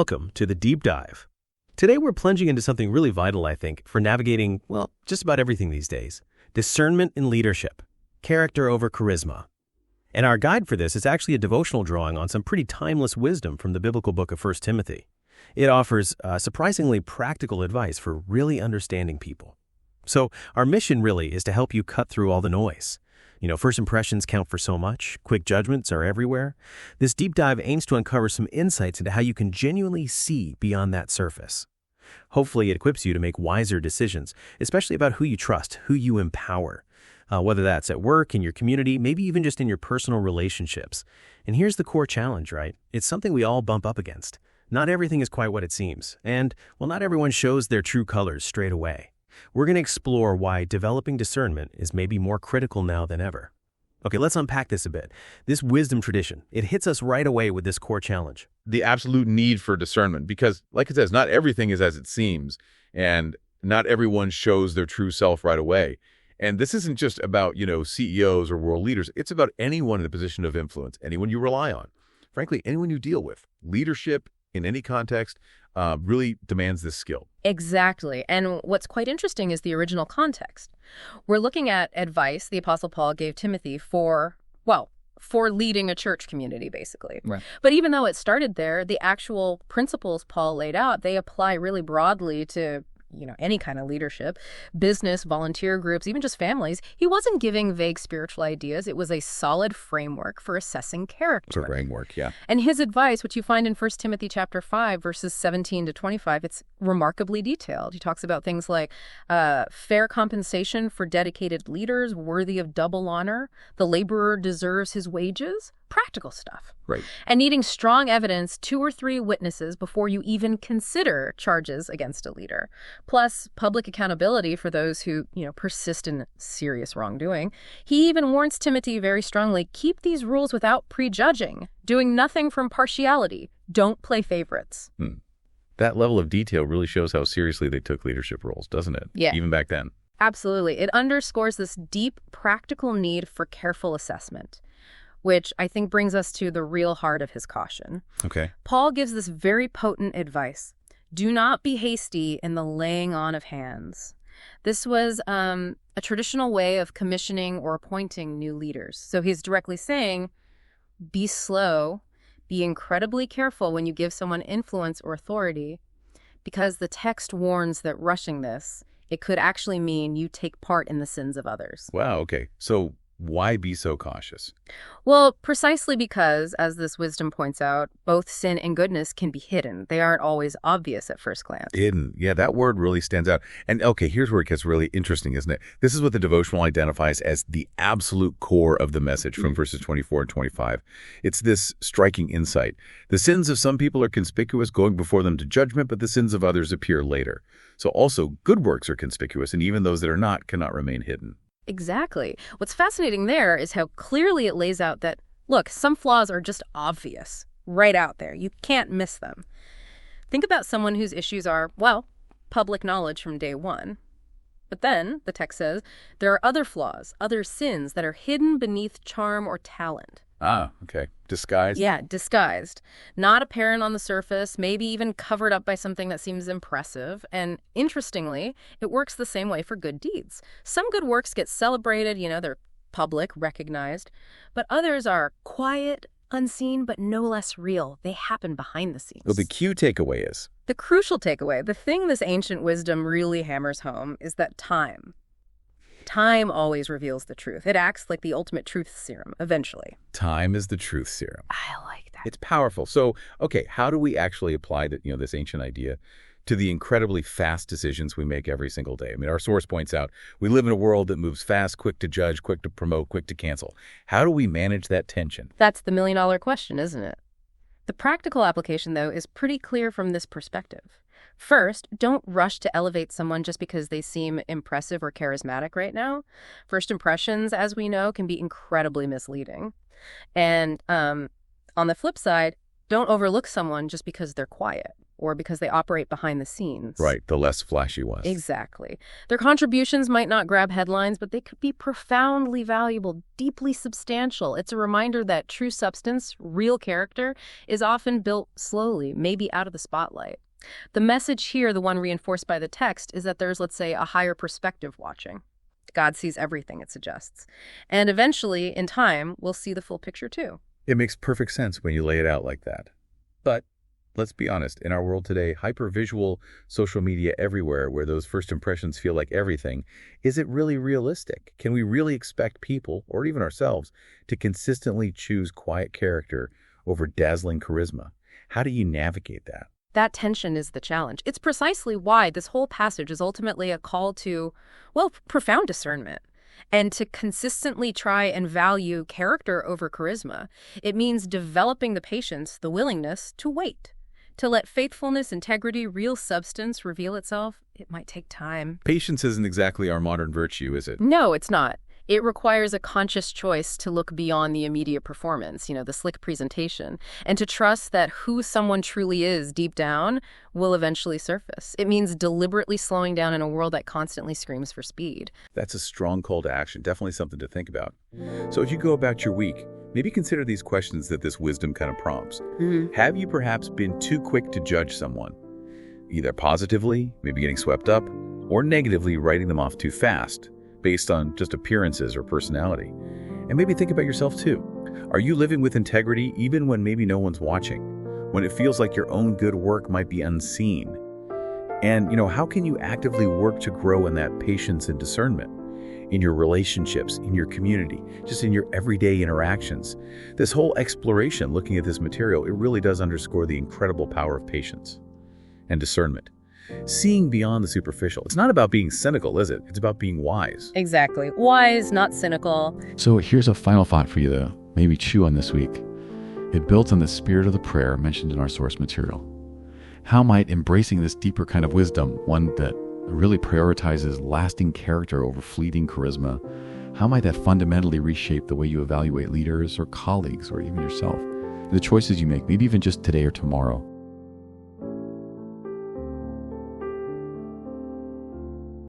Welcome to the Deep Dive. Today we're plunging into something really vital, I think, for navigating, well, just about everything these days. Discernment in leadership. Character over charisma. And our guide for this is actually a devotional drawing on some pretty timeless wisdom from the biblical book of 1 Timothy. It offers surprisingly practical advice for really understanding people. So our mission really is to help you cut through all the noise. First impressions count for so much. Quick judgments are everywhere. This deep dive aims to uncover some insights into how you can genuinely see beyond that surface. Hopefully, it equips you to make wiser decisions, especially about who you trust, who you empower, whether that's at work, in your community, maybe even just in your personal relationships. And here's the core challenge, right? It's something we all bump up against. Not everything is quite what it seems. And, well, not everyone shows their true colors straight away. We're going to explore why developing discernment is maybe more critical now than ever. Okay, let's unpack this a bit. This wisdom tradition, it hits us right away with this core challenge. The absolute need for discernment, because like it says, not everything is as it seems, and not everyone shows their true self right away. And this isn't just about, CEOs or world leaders. It's about anyone in a position of influence, anyone you rely on. Frankly, anyone you deal with. Leadership in any context really demands this skill. Exactly. And what's quite interesting is the original context. We're looking at advice the Apostle Paul gave Timothy for leading a church community, basically. Right. But even though it started there, the actual principles Paul laid out, they apply really broadly to any kind of leadership, business, volunteer groups, even just families. He wasn't giving vague spiritual ideas. It was a solid framework for assessing character. It's a framework, yeah. And his advice, which you find in 1 Timothy chapter 5, verses 17 to 25, it's remarkably detailed. He talks about things like fair compensation for dedicated leaders, worthy of double honor. The laborer deserves his wages. Practical stuff. Right. And needing strong evidence, 2 or 3 witnesses before you even consider charges against a leader. Plus, public accountability for those who, persist in serious wrongdoing. He even warns Timothy very strongly, keep these rules without prejudging, doing nothing from partiality. Don't play favorites. That level of detail really shows how seriously they took leadership roles, doesn't it? Yeah. Even back then. Absolutely. It underscores this deep, practical need for careful assessment, which I think brings us to the real heart of his caution. Okay. Paul gives this very potent advice. Do not be hasty in the laying on of hands. This was a traditional way of commissioning or appointing new leaders. So he's directly saying, be slow, be incredibly careful when you give someone influence or authority, because the text warns that rushing this, it could actually mean you take part in the sins of others. Wow, okay. So why be so cautious? Well, precisely because, as this wisdom points out, both sin and goodness can be hidden. They aren't always obvious at first glance. Hidden. Yeah, that word really stands out. And okay, here's where it gets really interesting, isn't it? This is what the devotional identifies as the absolute core of the message from verses 24 and 25. It's this striking insight. The sins of some people are conspicuous, going before them to judgment, but the sins of others appear later. So also, good works are conspicuous, and even those that are not cannot remain hidden. Exactly. What's fascinating there is how clearly it lays out that, look, some flaws are just obvious, right out there. You can't miss them. Think about someone whose issues are, public knowledge from day one. But then, the text says, there are other flaws, other sins that are hidden beneath charm or talent. Ah, okay. Disguised? Yeah, disguised. Not apparent on the surface, maybe even covered up by something that seems impressive. And interestingly, it works the same way for good deeds. Some good works get celebrated, they're public, recognized. But others are quiet, unseen, but no less real. They happen behind the scenes. Well, the key takeaway is? The crucial takeaway, the thing this ancient wisdom really hammers home, is that time always reveals the truth. It acts like the ultimate truth serum, eventually. Time is the truth serum. I like that. It's powerful. So, okay, how do we actually apply this ancient idea to the incredibly fast decisions we make every single day? I mean, our source points out, we live in a world that moves fast, quick to judge, quick to promote, quick to cancel. How do we manage that tension? That's the million-dollar question, isn't it? The practical application, though, is pretty clear from this perspective. First, don't rush to elevate someone just because they seem impressive or charismatic right now. First impressions, as we know, can be incredibly misleading. And on the flip side, don't overlook someone just because they're quiet or because they operate behind the scenes. Right, the less flashy ones. Exactly. Their contributions might not grab headlines, but they could be profoundly valuable, deeply substantial. It's a reminder that true substance, real character, is often built slowly, maybe out of the spotlight. The message here, the one reinforced by the text, is that there's, let's say, a higher perspective watching. God sees everything, it suggests. And eventually, in time, we'll see the full picture too. It makes perfect sense when you lay it out like that. But let's be honest, in our world today, hyper-visual social media everywhere, where those first impressions feel like everything, is it really realistic? Can we really expect people, or even ourselves, to consistently choose quiet character over dazzling charisma? How do you navigate that? That tension is the challenge. It's precisely why this whole passage is ultimately a call to, well, profound discernment, and to consistently try and value character over charisma. It means developing the patience, the willingness to wait, to let faithfulness, integrity, real substance reveal itself. It might take time. Patience isn't exactly our modern virtue, is it? No, it's not. It requires a conscious choice to look beyond the immediate performance, the slick presentation, and to trust that who someone truly is deep down will eventually surface. It means deliberately slowing down in a world that constantly screams for speed. That's a strong call to action, definitely something to think about. So as you go about your week, maybe consider these questions that this wisdom kind of prompts. Have you perhaps been too quick to judge someone? Either positively, maybe getting swept up, or negatively writing them off too fast, based on just appearances or personality. And maybe think about yourself too. Are you living with integrity even when maybe no one's watching? When it feels like your own good work might be unseen? And, how can you actively work to grow in that patience and discernment? In your relationships, in your community, just in your everyday interactions. This whole exploration, looking at this material, it really does underscore the incredible power of patience and discernment. Seeing beyond the superficial. It's not about being cynical, is it? It's about being wise. Exactly. Wise, not cynical. So here's a final thought for you to maybe chew on this week. It builds on the spirit of the prayer mentioned in our source material. How might embracing this deeper kind of wisdom, one that really prioritizes lasting character over fleeting charisma, how might that fundamentally reshape the way you evaluate leaders or colleagues or even yourself? The choices you make, maybe even just today or tomorrow.